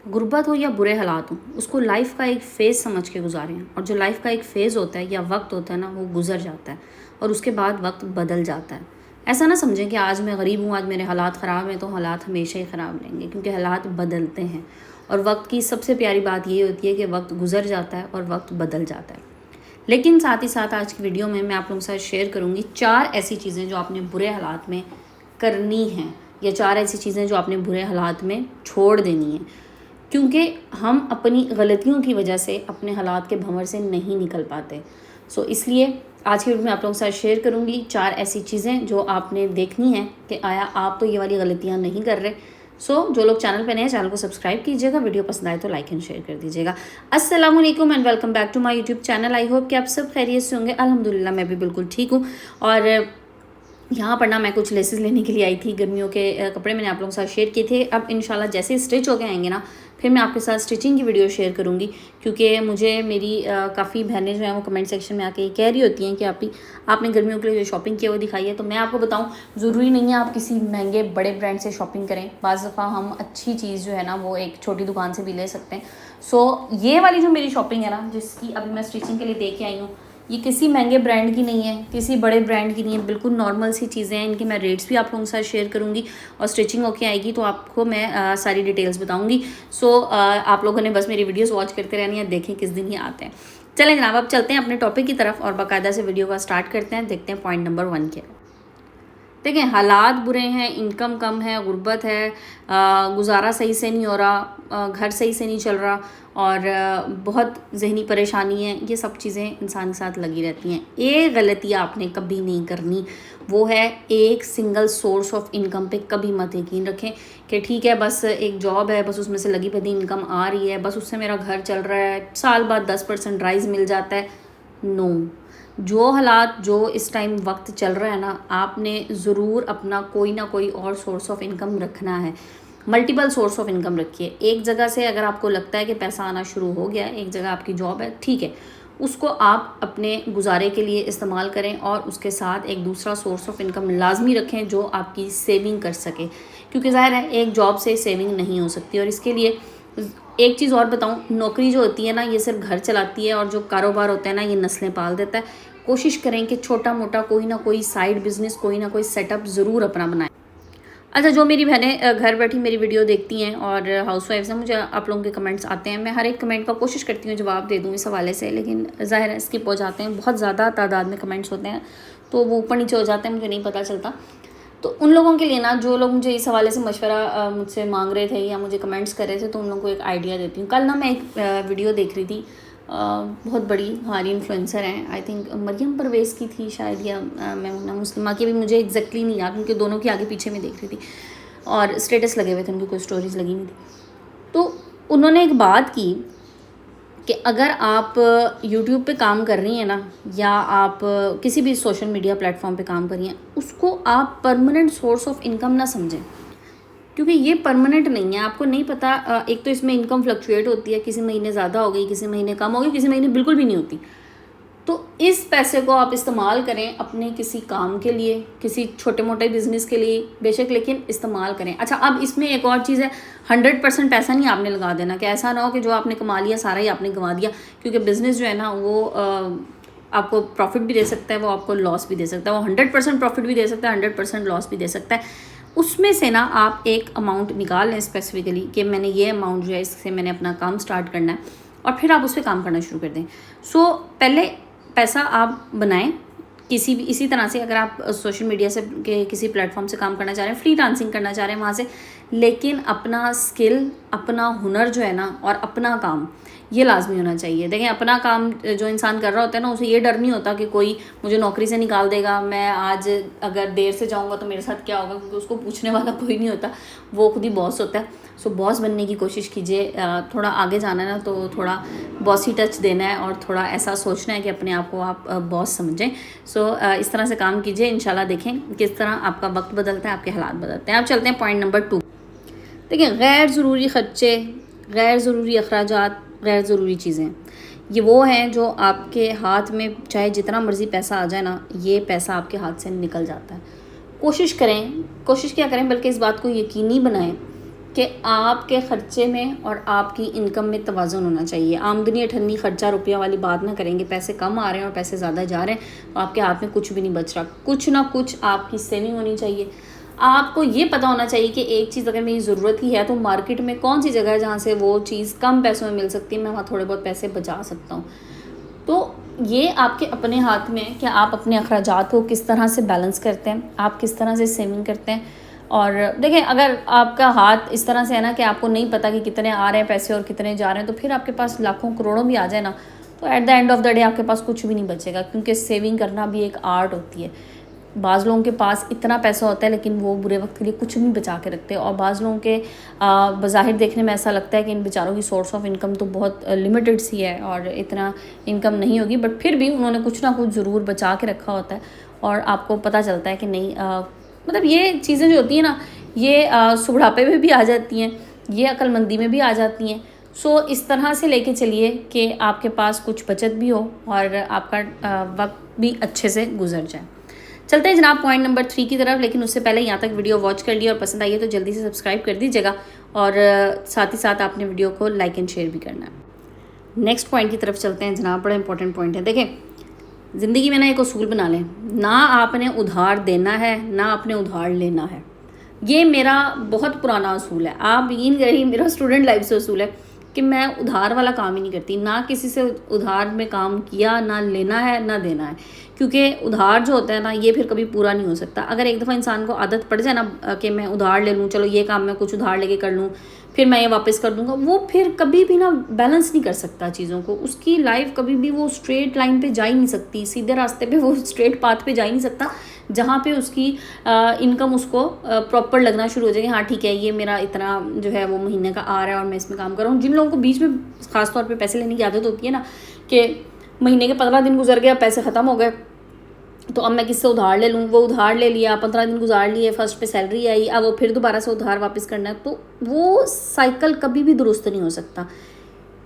गुर्बत हो या बुरे हालात हों, उसको लाइफ का एक फ़ेज़ समझ के गुजारें। और जो लाइफ का एक फ़ेज़ होता है या वक्त होता है ना, वो गुजर जाता है और उसके बाद वक्त बदल जाता है। ऐसा ना समझें कि आज मैं गरीब हूँ, आज मेरे हालात ख़राब हैं तो हालात हमेशा ही ख़राब रहेंगे, क्योंकि हालात बदलते हैं। और वक्त की सबसे प्यारी बात ये होती है कि वक्त गुजर जाता है और वक्त बदल जाता है। लेकिन साथ ही साथ आज की वीडियो में मैं आप लोगों के साथ शेयर करूँगी 4 ऐसी चीज़ें जो आपने बुरे हालात में करनी हैं, या 4 ऐसी चीज़ें जो आपने बुरे हालात में छोड़ देनी है, क्योंकि हम अपनी गलतियों की वजह से अपने हालात के भंवर से नहीं निकल पाते। इसलिए आज की वीडियो में आप लोगों के साथ शेयर करूँगी 4 ऐसी चीज़ें जो आपने देखनी है कि आया आप तो ये वाली गलतियाँ नहीं कर रहे। जो लोग चैनल पे नए हैं, चैनल को सब्सक्राइब कीजिएगा, वीडियो पसंद आए तो लाइक एंड शेयर कर दीजिएगा। अस्सलाम वालेकुम and welcome back to my YouTube channel. I hope कि आप सब खैरियत से होंगे। अल्हम्दुलिल्लाह मैं भी बिल्कुल ठीक हूँ। और यहाँ पर ना मैं कुछ लेसेस लेने के लिए आई थी, गर्मियों के कपड़े मैंने आप लोगों के साथ शेयर किए थे। अब इंशाल्लाह जैसे स्टिच होके आएंगे ना, फिर मैं आपके साथ स्टिचिंग की वीडियो शेयर करूँगी, क्योंकि मुझे मेरी काफ़ी बहनें जो हैं वो कमेंट सेक्शन में आके कह रही होती हैं कि आपने गर्मियों के लिए जो शॉपिंग किया वो दिखाई है। तो मैं आपको बताऊँ, ज़रूरी नहीं है आप किसी महंगे बड़े ब्रांड से शॉपिंग करें। बाज़ दफ़ा हम अच्छी चीज़ जो है ना वो एक छोटी दुकान से भी ले सकते हैं। ये वाली जो मेरी शॉपिंग है ना, जिसकी अभी मैं स्टिचिंग के लिए दे के आई हूँ, ये किसी महंगे ब्रांड की नहीं है, किसी बड़े ब्रांड की नहीं है, बिल्कुल नॉर्मल सी चीज़ें हैं। इनके मैं रेट्स भी आप लोगों के साथ शेयर करूँगी और स्टिचिंग होके आएगी तो आपको मैं सारी डिटेल्स बताऊँगी। आप लोगों ने बस मेरी वीडियोस वॉच करते रहनी है, देखें किस दिन ही आते हैं। चलें जनाब, अब चलते हैं अपने टॉपिक की तरफ और बाकायदा से वीडियो का स्टार्ट करते हैं। देखते हैं पॉइंट नंबर 1 क्या है। देखें, हालात बुरे हैं, इनकम कम है, गुर्बत है, गुजारा सही से नहीं हो रहा, घर सही से नहीं चल रहा और बहुत जहनी परेशानी है। ये सब चीज़ें इंसान के साथ लगी रहती हैं। एक गलती आपने कभी नहीं करनी, वो है एक सिंगल सोर्स ऑफ इनकम पे कभी मत यकीन रखें कि ठीक है बस एक जॉब है, बस उसमें से लगी पड़ी इनकम आ रही है, बस उससे मेरा घर चल रहा है, साल बाद 10% राइज मिल जाता है। नो, जो हालात जो इस टाइम वक्त चल रहा है ना, आपने ज़रूर अपना कोई ना कोई और सोर्स ऑफ इनकम रखना है। मल्टीपल सोर्स ऑफ इनकम रखिए। एक जगह से अगर आपको लगता है कि पैसा आना शुरू हो गया है, एक जगह आपकी जॉब है, ठीक है, उसको आप अपने गुजारे के लिए इस्तेमाल करें और उसके साथ एक दूसरा सोर्स ऑफ इनकम लाजमी रखें जो आपकी सेविंग कर सके, क्योंकि ज़ाहिर है एक जॉब से सेविंग नहीं हो सकती। और इसके लिए एक चीज़ और बताऊं, नौकरी जो होती है ना ये सिर्फ घर चलाती है और जो कारोबार होता है ना ये नस्लें पाल देता है। कोशिश करें कि छोटा मोटा कोई ना कोई साइड बिजनेस, कोई ना कोई सेटअप ज़रूर अपना बनाएं। अच्छा, जो मेरी बहनें घर बैठी मेरी वीडियो देखती हैं और हाउसवाइफ्स हैं, मुझे आप लोगों के कमेंट्स आते हैं, मैं हर एक कमेंट का कोशिश करती हूँ जवाब दे दूँ इस हवाले से, लेकिन ज़ाहिर है स्किप हो जाते हैं। बहुत ज़्यादा तादाद में कमेंट्स होते हैं तो वो ऊपर नीचे हो जाते हैं, मुझे नहीं पता चलता। तो उन लोगों के लिए ना, जो लोग मुझे इस हवाले से मशवरा मुझसे मांग रहे थे या मुझे कमेंट्स कर रहे थे, तो उन लोगों को एक आइडिया देती हूँ। कल ना मैं एक वीडियो देख रही थी, बहुत बड़ी हमारी इन्फ्लुएंसर हैं, आई थिंक मरियम परवेज़ की थी शायद, या मैमुना मुस्लिमा की, भी मुझे एग्जैक्टली नहीं याद, उनके दोनों की आगे पीछे में देख रही थी और स्टेटस लगे हुए थे, उनकी कोई स्टोरीज लगी नहीं थी। तो उन्होंने एक बात की कि अगर आप YouTube पे काम कर रही हैं ना, या आप किसी भी सोशल मीडिया प्लेटफॉर्म पे काम कर रही हैं, उसको आप परमानेंट सोर्स ऑफ इनकम ना समझें, क्योंकि ये परमानेंट नहीं है। आपको नहीं पता, एक तो इसमें इनकम फ्लक्चुएट होती है, किसी महीने ज़्यादा हो गई, किसी महीने कम हो गई, किसी महीने बिल्कुल भी नहीं होती। तो इस पैसे को आप इस्तेमाल करें अपने किसी काम के लिए, किसी छोटे मोटे बिजनेस के लिए बेशक, लेकिन इस्तेमाल करें। अच्छा, अब इसमें एक और चीज़ है, 100% पैसा नहीं आपने लगा देना, कि ऐसा ना हो कि जो आपने कमा लिया सारा ही आपने गंवा दिया, क्योंकि बिज़नेस जो है ना वो आपको प्रॉफिट भी दे सकता है, वो आपको लॉस भी दे सकता है। वो 100% प्रॉफिट भी दे सकता है, 100% लॉस भी दे सकता है। उसमें से ना आप एक अमाउंट निकाल लें स्पेसिफिकली कि मैंने ये अमाउंट जो है इससे मैंने अपना काम स्टार्ट करना है, और फिर आप उस पर काम करना शुरू कर दें। पहले पैसा आप बनाएं किसी भी, इसी तरह से अगर आप सोशल मीडिया से के किसी प्लेटफॉर्म से काम करना चाह रहे हैं, फ्री डांसिंग करना चाह रहे हैं वहाँ से, लेकिन अपना स्किल, अपना हुनर जो है ना, और अपना काम, ये लाजमी होना चाहिए। देखें, अपना काम जो इंसान कर रहा होता है ना, उसे ये डर नहीं होता कि कोई मुझे नौकरी से निकाल देगा, मैं आज अगर देर से जाऊँगा तो मेरे साथ क्या होगा, क्योंकि उसको पूछने वाला कोई नहीं होता, वो खुद ही बॉस होता है। बॉस बनने की कोशिश कीजिए। थोड़ा आगे जाना है ना, तो थोड़ा बॉसी टच देना है और थोड़ा ऐसा सोचना है कि अपने आप को आप बॉस समझें। इस तरह से काम कीजिए, इंशाल्लाह देखें किस तरह आपका वक्त बदलता है, आपके हालात बदलते हैं। अब चलते हैं पॉइंट नंबर 2। देखिए, गैर ज़रूरी ख़र्चे, गैर ज़रूरी अखराजात, गैर ज़रूरी चीज़ें, ये वो हैं जो आपके हाथ में चाहे जितना मर्ज़ी पैसा आ जाए ना, ये पैसा आपके हाथ से निकल जाता है। कोशिश क्या करें, बल्कि इस बात को यकीनी बनाएं कि आपके ख़र्चे में और आपकी इनकम में तवाज़ुन होना चाहिए। आमदनी अठन्नी खर्चा रुपया वाली बात ना करेंगे। पैसे कम आ रहे हैं और पैसे ज़्यादा जा रहे हैं तो आपके हाथ में कुछ भी नहीं बच रहा। कुछ ना कुछ आपकी सेविंग होनी चाहिए। आपको ये पता होना चाहिए कि एक चीज़ अगर मेरी ज़रूरत ही है तो मार्केट में कौन सी जगह है जहाँ से वो चीज़ कम पैसों में मिल सकती है, मैं वहाँ थोड़े बहुत पैसे बचा सकता हूँ। तो ये आपके अपने हाथ में है कि आप अपने अखराजात को किस तरह से बैलेंस करते हैं, आप किस तरह से सेविंग करते हैं। और देखें, अगर आपका हाथ इस तरह से है ना कि आपको नहीं पता कि कितने आ रहे हैं पैसे और कितने जा रहे हैं, तो फिर आपके पास लाखों करोड़ों भी आ जाए ना, तो at the end of the day आपके पास कुछ भी नहीं बचेगा, क्योंकि सेविंग करना भी एक आर्ट होती है। बाज़ लोगों के पास इतना पैसा होता है लेकिन वो बुरे वक्त के लिए कुछ नहीं बचा के रखते, और बाज़ लोगों के बज़ाहिर देखने में ऐसा लगता है कि इन बेचारों की सोर्स ऑफ इनकम तो बहुत लिमिटेड सी है और इतना इनकम नहीं होगी, बट फिर भी उन्होंने कुछ ना कुछ ज़रूर बचा के रखा होता है। और आपको पता चलता है कि नहीं, मतलब ये चीज़ें जो होती हैं ना, ये सुबुढ़ापे में भी आ जाती हैं, ये अक्लमंदी में भी आ जाती हैं। सो इस तरह से लेके चलिए कि आपके पास कुछ बचत भी हो और आपका वक्त भी अच्छे से गुजर जाए। चलते हैं जनाब पॉइंट नंबर 3 की तरफ, लेकिन उससे पहले यहाँ तक वीडियो वॉच कर लिया और पसंद आई है तो जल्दी से सब्सक्राइब कर दीजिएगा, और साथ ही साथ आपने वीडियो को लाइक एंड शेयर भी करना है। नेक्स्ट पॉइंट की तरफ चलते हैं जनाब, बड़ा इंपॉर्टेंट पॉइंट है। देखें, ज़िंदगी में ना एक उसूल बना लें, ना आपने उधार देना है ना आपने उधार लेना है। ये मेरा बहुत पुराना उसूल है, आप यकीन करिए मेरा स्टूडेंट लाइफ से उसूल है कि मैं उधार वाला काम ही नहीं करती, ना किसी से उधार में काम किया, ना लेना है ना देना है, क्योंकि उधार जो होता है ना ये फिर कभी पूरा नहीं हो सकता। अगर एक दफ़ा इंसान को आदत पड़ जाए ना कि मैं उधार ले लूँ, चलो ये काम मैं कुछ उधार लेके कर लूँ, फिर मैं ये वापस कर दूँगा, वो फिर कभी भी ना बैलेंस नहीं कर सकता चीज़ों को। उसकी लाइफ कभी भी वो स्ट्रेट लाइन पे जा ही नहीं सकती, सीधे रास्ते पे वो स्ट्रेट पाथ पे जा ही नहीं सकता, जहाँ पे उसकी इनकम उसको प्रॉपर लगना शुरू हो जाएगी। हाँ ठीक है, ये मेरा इतना जो है वो महीने का आ रहा है और मैं इसमें काम कर रहा हूँ। जिन लोगों को बीच में ख़ास तौर पे पैसे लेने की आदत होती है ना कि महीने के 15 दिन गुजर गए, पैसे ख़त्म हो गए, तो अब मैं किससे उधार ले लूँ, वो उधार ले लिया, 15 दिन गुजार लिए, फर्स्ट पे सैलरी आई, अब वो फिर दोबारा से उधार वापस करना है, तो वो साइकिल कभी भी दुरुस्त नहीं हो सकता।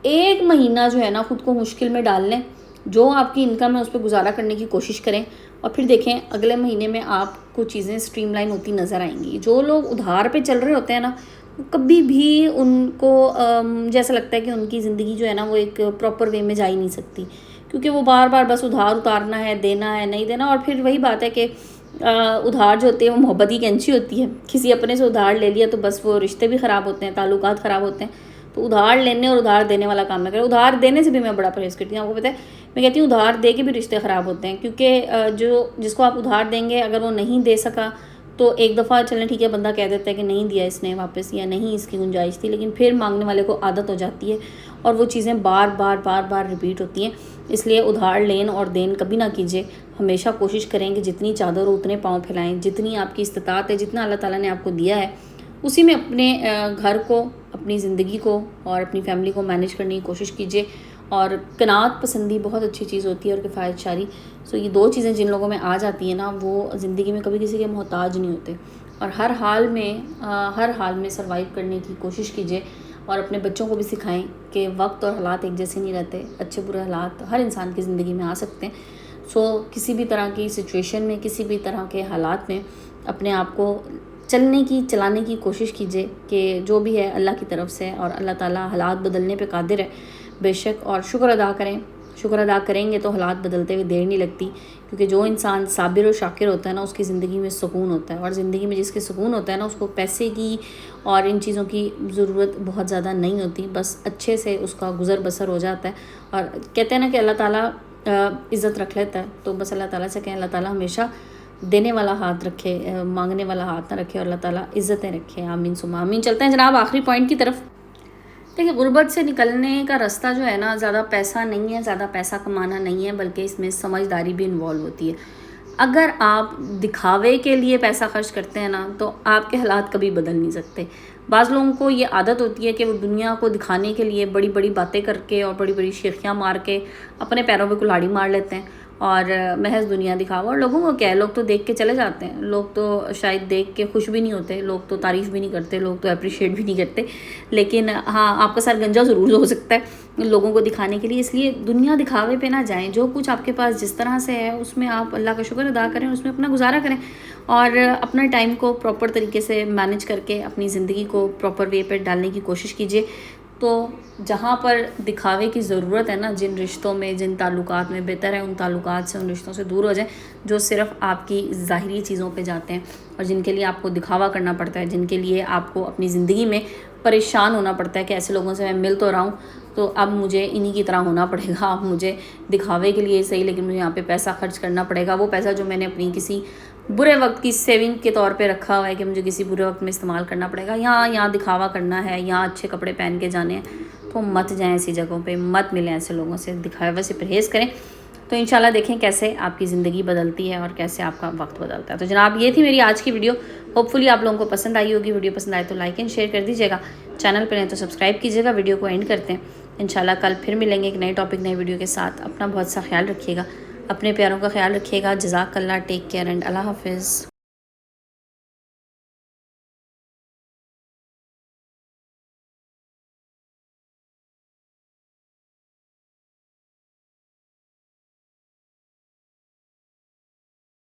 एक महीना जो है ना खुद को मुश्किल में डाल लें, जो आपकी इनकम है उस पर गुजारा करने की कोशिश करें, और फिर देखें अगले महीने में आपको चीज़ें स्ट्रीमलाइन होती नज़र आएंगी। जो लोग उधार पे चल रहे होते हैं ना, कभी भी उनको जैसा लगता है कि उनकी ज़िंदगी जो है ना वो एक प्रॉपर वे में जा ही नहीं सकती, क्योंकि वो बार बार बस उधार उतारना है, देना है, नहीं देना। और फिर वही बात है कि उधार जो होती है वो मोहब्बत की कैंची होती है। किसी अपने से उधार ले लिया तो बस वो रिश्ते भी ख़राब होते हैं, ताल्लुकात ख़राब होते हैं। तो उधार लेने और उधार देने वाला काम ना करें। उधार देने से भी मैं बड़ा परहेज़ करती हूँ, आपको पता है। मैं कहती हूँ उधार दे के भी रिश्ते ख़राब होते हैं, क्योंकि जो जिसको आप उधार देंगे अगर वो नहीं दे सका तो एक दफ़ा चलें ठीक है, बंदा कह देता है कि नहीं दिया इसने वापस, या नहीं इसकी गुंजाइश थी, लेकिन फिर मांगने वाले को आदत हो जाती है और वो चीज़ें बार बार रिपीट होती हैं। इसलिए उधार लेन और देन कभी ना कीजिए। हमेशा कोशिश करें कि जितनी चादर हो उतने पाँव फैलाएं, जितनी आपकी इस्तिताअत है, जितना अल्लाह ताला ने आपको दिया है उसी में अपने घर को, अपनी ज़िंदगी को और अपनी फैमिली को मैनेज करने की कोशिश कीजिए। और कनात पसंदी बहुत अच्छी चीज़ होती है, और किफ़ायत शारी। सो ये दो चीज़ें जिन लोगों में आ जाती हैं ना, वो ज़िंदगी में कभी किसी के मोहताज नहीं होते, और हर हाल में सर्वाइव करने की कोशिश कीजिए। और अपने बच्चों को भी सिखाएं कि वक्त और हालात एक जैसे नहीं रहते, अच्छे बुरे हालात हर इंसान की ज़िंदगी में आ सकते हैं। सो किसी भी तरह की सिचुएशन में, किसी भी तरह के हालात में अपने आप को चलाने की कोशिश कीजिए कि जो भी है अल्लाह की तरफ से, और अल्लाह ताला हालात बदलने पे कादिर है बेशक। और शुक्र अदा करें, शुक्र अदा करेंगे तो हालात बदलते हुए देर नहीं लगती, क्योंकि जो इंसान साबिर और शाकिर होता है ना उसकी ज़िंदगी में सुकून होता है, और ज़िंदगी में जिसके सुकून होता है ना उसको पैसे की और इन चीज़ों की ज़रूरत बहुत ज़्यादा नहीं होती, बस अच्छे से उसका गुज़र बसर हो जाता है। और कहते हैं ना कि अल्लाह ताला इज़्ज़त रख लेता है, तो बस अल्लाह ताला से कहें अल्लाह ताला हमेशा देने वाला हाथ रखे, मांगने वाला हाथ ना रखे, और अल्लाह ताला इज़्ज़तें रखे। आमीन सुम्मा आमीन। चलते हैं जनाब आखिरी पॉइंट की तरफ। देखिए, गुर्बत से निकलने का रास्ता जो है ना, ज़्यादा पैसा नहीं है, ज़्यादा पैसा कमाना नहीं है, बल्कि इसमें समझदारी भी इन्वॉल्व होती है। अगर आप दिखावे के लिए पैसा खर्च करते हैं ना, तो आपके हालात कभी बदल नहीं सकते। बाज़ लोगों को ये आदत होती है कि वो दुनिया को दिखाने के लिए बड़ी बड़ी बातें करके और बड़ी बड़ी शेखियाँ मार के अपने पैरों पे कुल्हाड़ी मार लेते हैं, और महज दुनिया दिखावा। और लोगों को क्या है, लोग तो देख के चले जाते हैं, लोग तो शायद देख के खुश भी नहीं होते, लोग तो तारीफ़ भी नहीं करते, लोग तो अप्रिशिएट भी नहीं करते। लेकिन हाँ, आपका सर गंजा ज़रूर हो सकता है लोगों को दिखाने के लिए। इसलिए दुनिया दिखावे पे ना जाएं। जो कुछ आपके पास जिस तरह से है उसमें आप अल्लाह का शुक्र अदा करें, उसमें अपना गुजारा करें और अपना टाइम को प्रॉपर तरीके से मैनेज करके अपनी ज़िंदगी को प्रॉपर वे पर डालने की कोशिश कीजिए। तो जहाँ पर दिखावे की ज़रूरत है ना, जिन रिश्तों में, जिन ताल्लुकात में, बेहतर है उन ताल्लुकात से, उन रिश्तों से दूर हो जाएं जो सिर्फ़ आपकी ज़ाहिरी चीज़ों पे जाते हैं और जिनके लिए आपको दिखावा करना पड़ता है, जिनके लिए आपको अपनी ज़िंदगी में परेशान होना पड़ता है कि ऐसे लोगों से मैं मिल तो रहा हूँ तो अब मुझे इन्हीं की तरह होना पड़ेगा, अब मुझे दिखावे के लिए सही लेकिन मुझे यहाँ पे पैसा खर्च करना पड़ेगा। वो पैसा जो मैंने अपनी किसी बुरे वक्त की सेविंग के तौर पे रखा हुआ है कि मुझे किसी बुरे वक्त में इस्तेमाल करना पड़ेगा, यहाँ दिखावा करना है, यहाँ अच्छे कपड़े पहन के जाने हैं, तो मत जाएं ऐसी जगहों पे, मत मिलें ऐसे लोगों से, दिखावे से परहेज़ करें। तो इंशाल्लाह देखें कैसे आपकी ज़िंदगी बदलती है और कैसे आपका वक्त बदलता है। तो जनाब, ये थी मेरी आज की वीडियो। होपफुली आप लोगों को पसंद आई होगी। वीडियो पसंद आए तो लाइक एंड शेयर कर दीजिएगा, चैनल पर नहीं तो सब्सक्राइब कीजिएगा। वीडियो को एंड करते हैं, इंशाल्लाह कल फिर मिलेंगे एक नए टॉपिक, नई वीडियो के साथ। अपना बहुत सा ख्याल रखिएगा, अपने प्यारों का ख्याल रखिएगा। जज़ाकल्लाह, टेक केयर एंड अल्लाह हाफिज़।